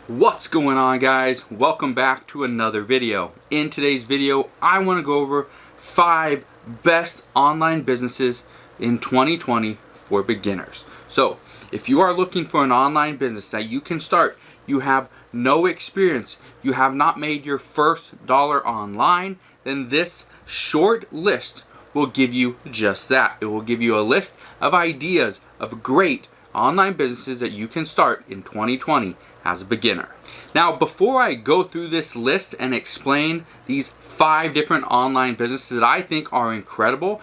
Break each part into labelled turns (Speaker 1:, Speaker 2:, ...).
Speaker 1: What's going on, guys? Welcome back to another video. In today's video, I want to go over 5 best online businesses in 2020 for beginners. So, if you are looking for an online business that you can start, you have no experience, you have not made your first dollar online, then this short list will give you just that. It will give you a list of ideas of great online businesses that you can start in 2020 as a beginner. Now, before I go through this list and explain these 5 different online businesses that I think are incredible,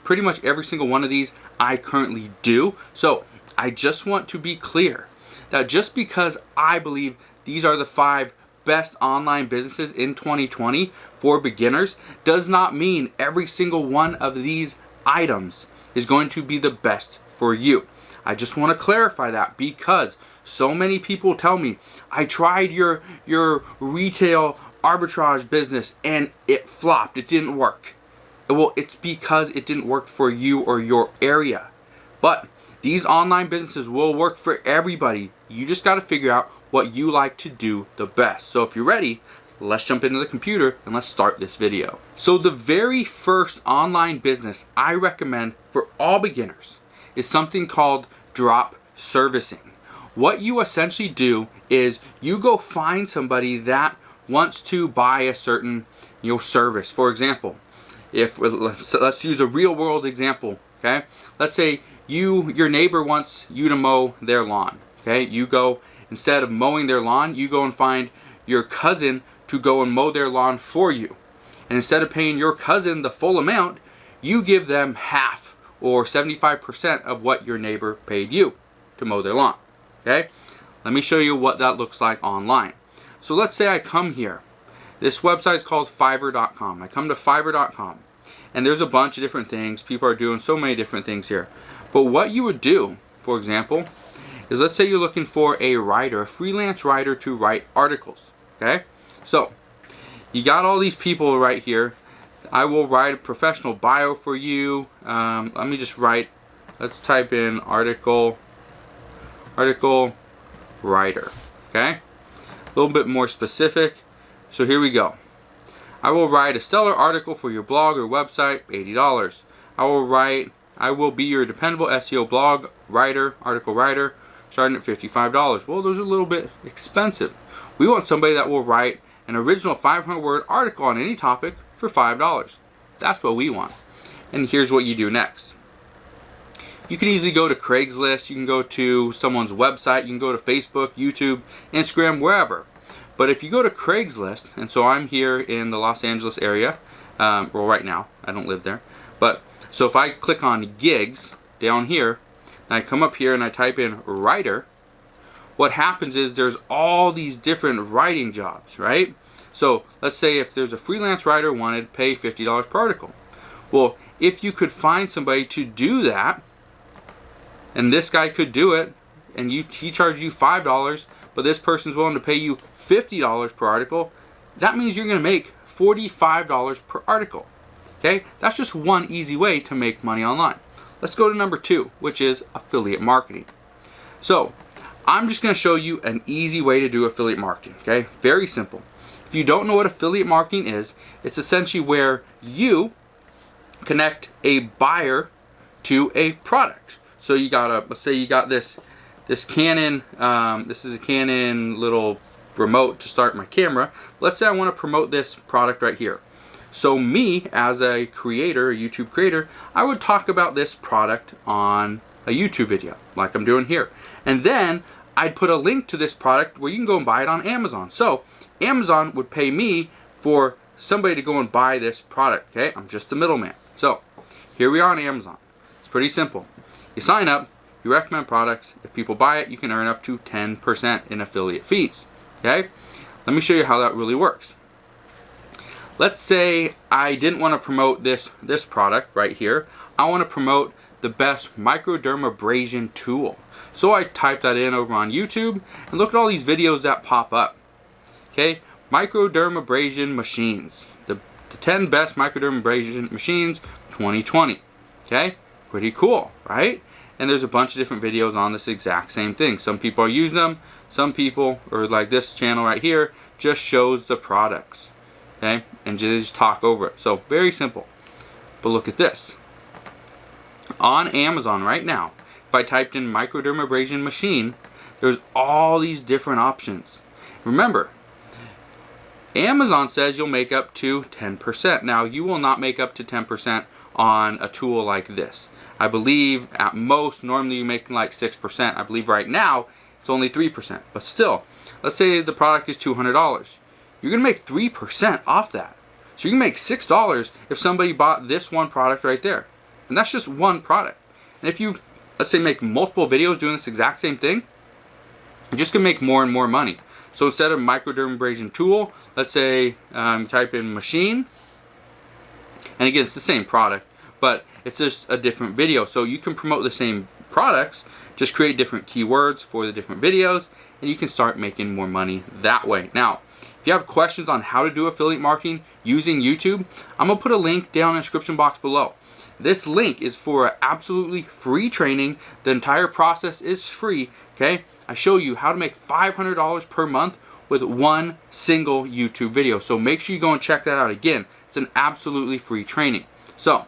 Speaker 1: pretty much every single one of these I currently do. So I just want to be clear that just because I believe these are the 5 best online businesses in 2020 for beginners does not mean every single one of these items is going to be the best for you. I just want to clarify that because so many people tell me, I tried your retail arbitrage business and it flopped, it didn't work. Well, it's because it didn't work for you or your area. But these online businesses will work for everybody. You just got to figure out what you like to do the best. So if you're ready, let's jump into the computer and let's start this video. So the very first online business I recommend for all beginners is something called drop servicing. What you essentially do is you go find somebody that wants to buy a certain service. For example, if let's use a real world example, okay? Let's say your neighbor wants you to mow their lawn, okay? You go, instead of mowing their lawn, you go and find your cousin to go and mow their lawn for you. And instead of paying your cousin the full amount, you give them half or 75% of what your neighbor paid you to mow their lawn. Okay? Let me show you what that looks like online. So let's say I come here. This website is called Fiverr.com. I come to Fiverr.com and there's a bunch of different things. People are doing so many different things here. But what you would do, for example, is let's say you're looking for a writer, a freelance writer to write articles. Okay? So you got all these people right here. I will write a professional bio for you. Let me just write, let's type in article writer. Okay? A little bit more specific. So here we go. I will write a stellar article for your blog or website, $80. I will be your dependable SEO blog writer, article writer, starting at $55. Well, those are a little bit expensive. We want somebody that will write an original 500-word article on any topic for $5. That's what we want. And here's what you do next. You can easily go to Craigslist, you can go to someone's website, you can go to Facebook, YouTube, Instagram, wherever. But if you go to Craigslist, and so I'm here in the Los Angeles area, well, right now, I don't live there. But so if I click on gigs down here, and I come up here and I type in writer, what happens is there's all these different writing jobs, right? So let's say if there's a freelance writer wanted to pay $50 per article. Well, if you could find somebody to do that, and this guy could do it, and he charged you $5, but this person's willing to pay you $50 per article, that means you're going to make $45 per article. Okay? That's just one easy way to make money online. Let's go to number 2, which is affiliate marketing. So I'm just going to show you an easy way to do affiliate marketing. Okay? Very simple. If you don't know what affiliate marketing is, it's essentially where you connect a buyer to a product. So you got let's say you got this Canon, this is a Canon little remote to start my camera. Let's say I want to promote this product right here. So me, as a creator, a YouTube creator, I would talk about this product on a YouTube video, like I'm doing here. And then I'd put a link to this product where you can go and buy it on Amazon. So Amazon would pay me for somebody to go and buy this product, okay? I'm just the middleman. So here we are on Amazon. It's pretty simple. You sign up, you recommend products. If people buy it, you can earn up to 10% in affiliate fees, okay? Let me show you how that really works. Let's say I didn't want to promote this product right here. I want to promote the best microdermabrasion tool. So I type that in over on YouTube and look at all these videos that pop up. Okay, microdermabrasion machines. The 10 best microdermabrasion machines 2020. Okay, pretty cool, right? and there's a bunch of different videos on this exact same thing. Some people are using them, some people, or like this channel right here, just shows the products, okay, and just talk over it. So very simple. But look at this. On Amazon right now, if I typed in microdermabrasion machine, there's all these different options. Remember, Amazon says you'll make up to 10%. Now, you will not make up to 10% on a tool like this. I believe at most, normally you're making like 6%. I believe right now, it's only 3%. But still, let's say the product is $200. You're going to make 3% off that. So you can make $6 if somebody bought this one product right there. And that's just one product. And if you, let's say, make multiple videos doing this exact same thing, you're just going to make more and more money. So instead of microdermabrasion tool, let's say type in machine. And again, it's the same product, but it's just a different video. So you can promote the same products, just create different keywords for the different videos, and you can start making more money that way. Now, if you have questions on how to do affiliate marketing using YouTube, I'm going to put a link down in the description box below. This link is for absolutely free training. The entire process is free, okay? I show you how to make $500 per month with one single YouTube video. So make sure you go and check that out. Again, it's an absolutely free training. So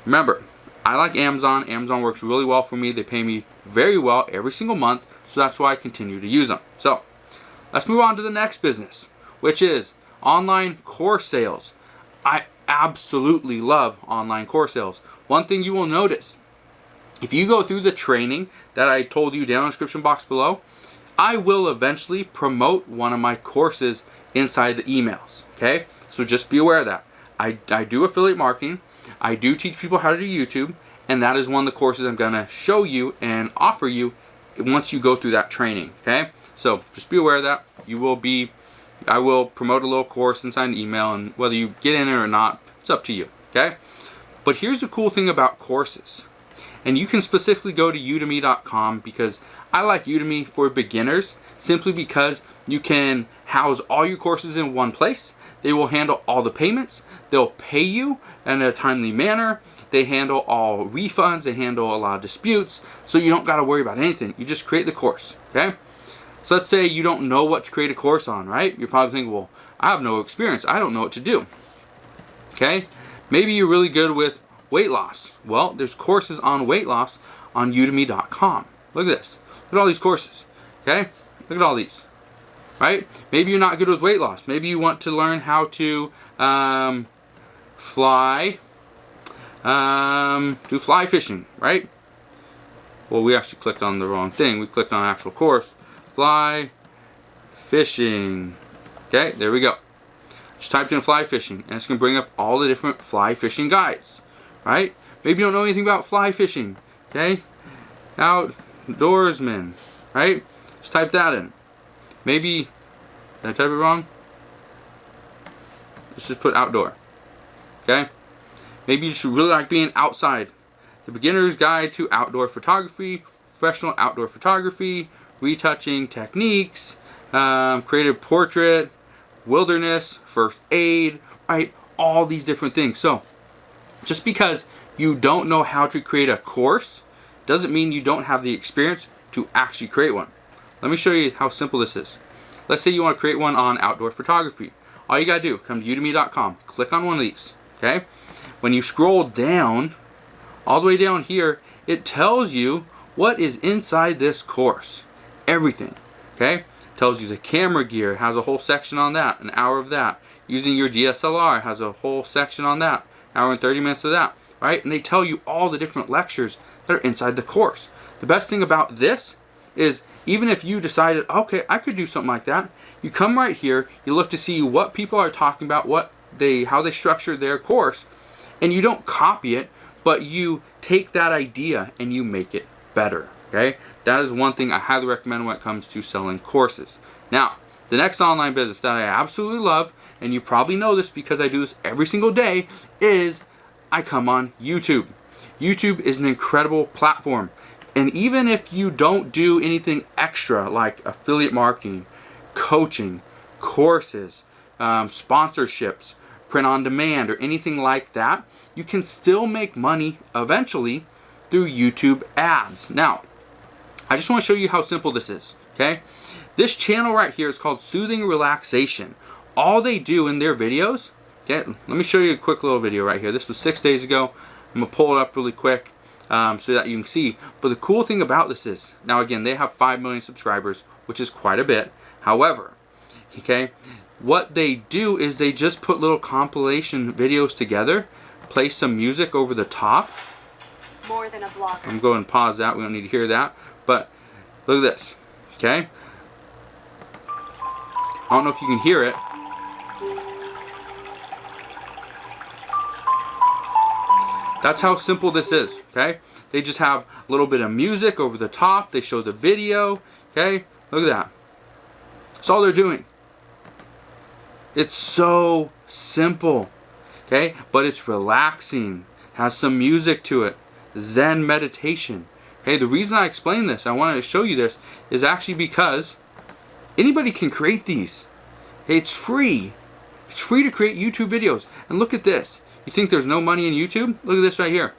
Speaker 1: remember, I like Amazon. Amazon works really well for me. They pay me very well every single month. So that's why I continue to use them. So let's move on to the next business, which is online course sales. I absolutely love online course sales. One thing you will notice, if you go through the training that I told you down in the description box below, I will eventually promote one of my courses inside the emails, okay? So just be aware of that. I do affiliate marketing, I do teach people how to do YouTube, and that is one of the courses I'm gonna show you and offer you once you go through that training, okay? So just be aware of that. I will promote a little course inside an email, and whether you get in it or not, it's up to you, okay? But here's the cool thing about courses. And you can specifically go to udemy.com, because I like Udemy for beginners simply because you can house all your courses in one place. They will handle all the payments. They'll pay you in a timely manner. They handle all refunds. They handle a lot of disputes. So you don't got to worry about anything. You just create the course, okay? So let's say you don't know what to create a course on, right? You're probably thinking, well, I have no experience. I don't know what to do, okay? Maybe you're really good with weight loss. Well, there's courses on weight loss on udemy.com. Look at this. Look at all these courses, okay? Look at all these, right? Maybe you're not good with weight loss. Maybe you want to learn how to do fly fishing, right? Well, we actually clicked on the wrong thing. We clicked on actual course. Fly fishing. Okay, there we go. Just typed in fly fishing, and it's going to bring up all the different fly fishing guides, right? Maybe you don't know anything about fly fishing, okay? Outdoorsman, right? Just type that in. Maybe, did I type it wrong? Let's just put outdoor, okay? Maybe you should really like being outside. The Beginner's Guide to Outdoor Photography, Professional Outdoor Photography, Retouching Techniques, Creative Portrait, Wilderness, First Aid, right? All these different things. So, just because you don't know how to create a course doesn't mean you don't have the experience to actually create one. Let me show you how simple this is. Let's say you want to create one on outdoor photography. All you gotta do, come to udemy.com, click on one of these, okay? When you scroll down, all the way down here, it tells you what is inside this course. Everything, okay? Tells you the camera gear, has a whole section on that, an hour of that. Using your DSLR has a whole section on that, hour and 30 minutes of that, right? And they tell you all the different lectures that are inside the course. The best thing about this is, even if you decided, okay, I could do something like that, you come right here, you look to see what people are talking about, how they structure their course, and you don't copy it, but you take that idea and you make it better, okay? That is one thing I highly recommend when it comes to selling courses. Now, the next online business that I absolutely love, and you probably know this because I do this every single day, is I come on YouTube. YouTube is an incredible platform. And even if you don't do anything extra like affiliate marketing, coaching, courses, sponsorships, print on demand, or anything like that, you can still make money eventually through YouTube ads. Now, I just want to show you how simple this is, okay? This channel right here is called Soothing Relaxation. All they do in their videos, okay, let me show you a quick little video right here. This was 6 days ago. I'm going to pull it up really quick so that you can see. But the cool thing about this is, now again, they have 5 million subscribers, which is quite a bit. However, okay, what they do is they just put little compilation videos together, play some music over the top.
Speaker 2: More than a block.
Speaker 1: I'm going to pause that. We don't need to hear that. But look at this, okay? I don't know if you can hear it. That's how simple this is, okay? They just have a little bit of music over the top. They show the video, okay? Look at that. That's all they're doing. It's so simple, okay? But it's relaxing, has some music to it, Zen meditation. Okay, the reason I explain this, I wanted to show you this, is actually because anybody can create these. Okay, it's free. It's free to create YouTube videos. And look at this. You think there's no money in YouTube? Look at this right here.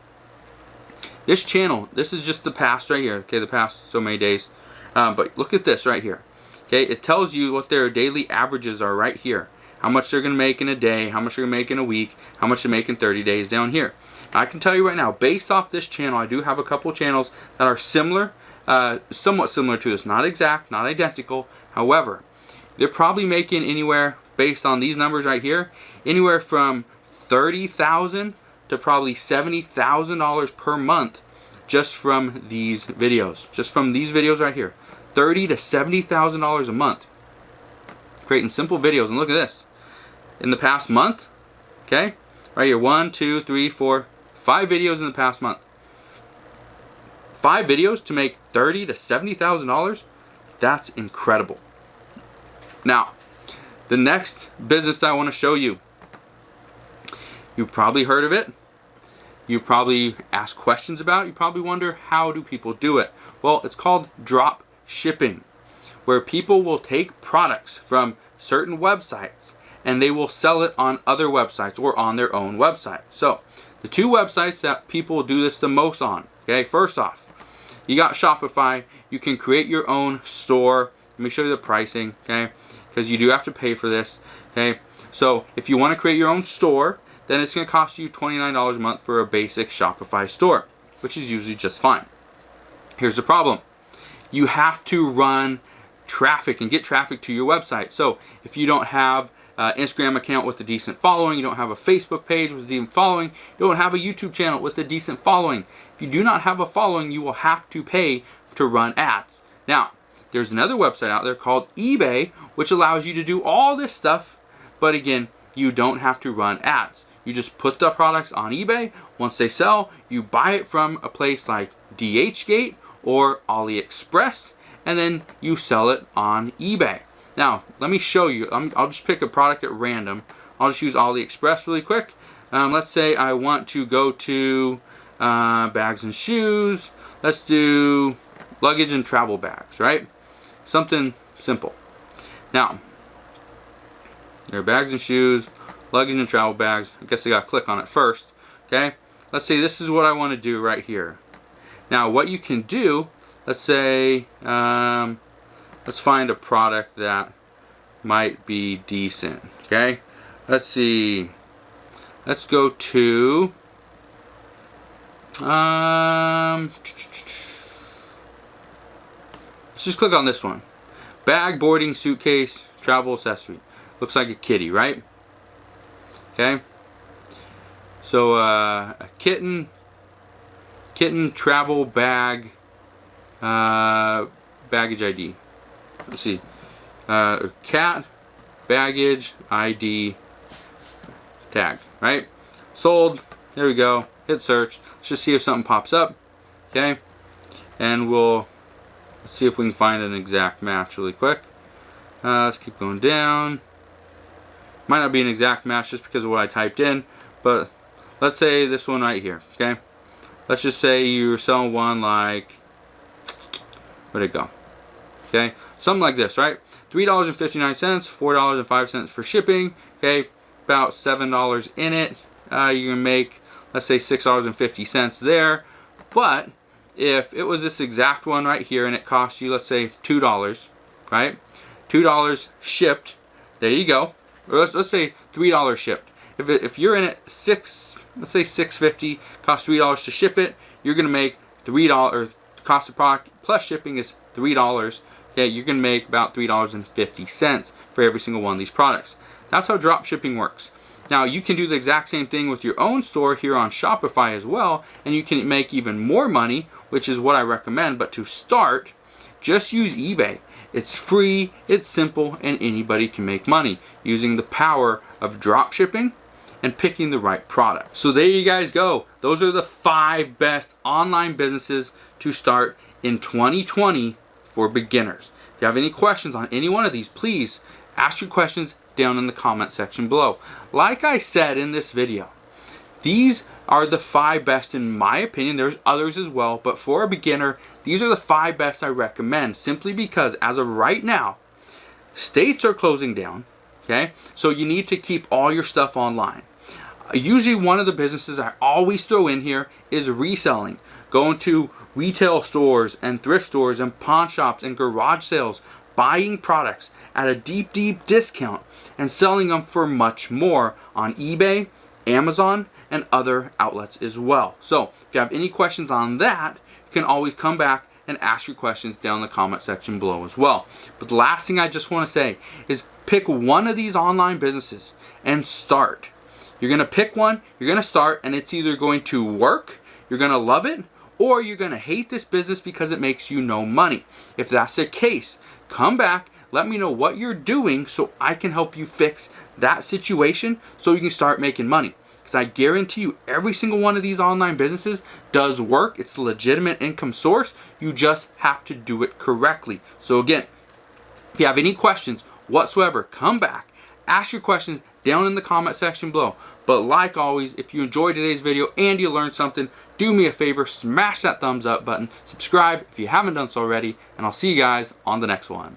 Speaker 1: This channel, this is just the past right here. Okay, the past so many days. But look at this right here. Okay, it tells you what their daily averages are right here. How much they're going to make in a day, how much they're going to make in a week, how much they make in 30 days down here. Now, I can tell you right now, based off this channel, I do have a couple channels that are similar, somewhat similar to this. Not exact, not identical. However, they're probably making anywhere, based on these numbers right here, anywhere from $30,000 to probably $70,000 per month just from these videos. Just from these videos right here. $30,000 to $70,000 a month. Creating simple videos. And look at this. In the past month, okay, right here, 1, 2, 3, 4, 5 videos in the past month. 5 videos to make $30,000 to $70,000. That's incredible. Now, the next business that I want to show you, you've probably heard of it. You probably ask questions about it. You probably wonder, how do people do it? Well, it's called drop shipping, where people will take products from certain websites and they will sell it on other websites or on their own website. So, the 2 websites that people do this the most on, okay, first off, you got Shopify. You can create your own store. Let me show you the pricing, okay, because you do have to pay for this, okay. So, if you want to create your own store, then it's going to cost you $29 a month for a basic Shopify store, which is usually just fine. Here's the problem. You have to run traffic and get traffic to your website. So if you don't have an Instagram account with a decent following, you don't have a Facebook page with a decent following, you don't have a YouTube channel with a decent following. If you do not have a following, you will have to pay to run ads. Now, there's another website out there called eBay, which allows you to do all this stuff, but again, you don't have to run ads. You just put the products on eBay. Once they sell, you buy it from a place like DHgate or AliExpress, and then you sell it on eBay. Now, let me show you. I'll just pick a product at random. I'll just use AliExpress really quick. Let's say I want to go to bags and shoes. Let's do luggage and travel bags, right? Something simple. Now, there are bags and shoes, luggage and travel bags. I guess I got to click on it first. Okay, let's say this is what I want to do right here. Now, what you can do, let's say, let's find a product that might be decent. Okay, let's see. Let's go to let's just click on this one. Bag, boarding, suitcase, travel accessory. Looks like a kitty, right? Okay. So a kitten travel bag, baggage ID. Let's see. Cat baggage ID tag, right? Sold. There we go. Hit search. Let's just see if something pops up. Okay. And let's see if we can find an exact match really quick. Let's keep going down. Might not be an exact match just because of what I typed in, but let's say this one right here, okay? Let's just say you're selling one like, where'd it go? Okay, something like this, right? $3.59, $4.05 for shipping, okay? About $7 in it. You're gonna make, let's say, $6.50 there. But if it was this exact one right here and it cost you, let's say $2, right? $2 shipped, there you go. Or let's say $3 shipped. If you're in it let's say $6.50, costs $3 to ship it, you're gonna make $3. Cost of product plus shipping is $3. Okay, you're gonna make about $3.50 for every single one of these products. That's how drop shipping works. Now you can do the exact same thing with your own store here on Shopify as well, and you can make even more money, which is what I recommend. But to start, just use eBay. It's free, it's simple, and anybody can make money using the power of drop shipping and picking the right product. So there you guys go. Those are the 5 best online businesses to start in 2020 for beginners. If you have any questions on any one of these, please ask your questions down in the comment section below. Like I said in this video, these are the 5 best in my opinion. There's others as well, but for a beginner, these are the 5 best I recommend, simply because as of right now, states are closing down, okay? So you need to keep all your stuff online. Usually one of the businesses I always throw in here is reselling. Going to retail stores and thrift stores and pawn shops and garage sales, buying products at a deep discount and selling them for much more on eBay, Amazon, and other outlets as well. So if you have any questions on that, you can always come back and ask your questions down in the comment section below as well. But the last thing I just want to say is pick one of these online businesses and start. You're going to pick one, you're going to start, and it's either going to work, you're going to love it, or you're going to hate this business because it makes you no money. If that's the case, come back, let me know what you're doing so I can help you fix that situation so you can start making money. Because I guarantee you every single one of these online businesses does work. It's a legitimate income source. You just have to do it correctly. So again, if you have any questions whatsoever, come back, ask your questions down in the comment section below. But like always, if you enjoyed today's video and you learned something, do me a favor, smash that thumbs up button, subscribe if you haven't done so already, and I'll see you guys on the next one.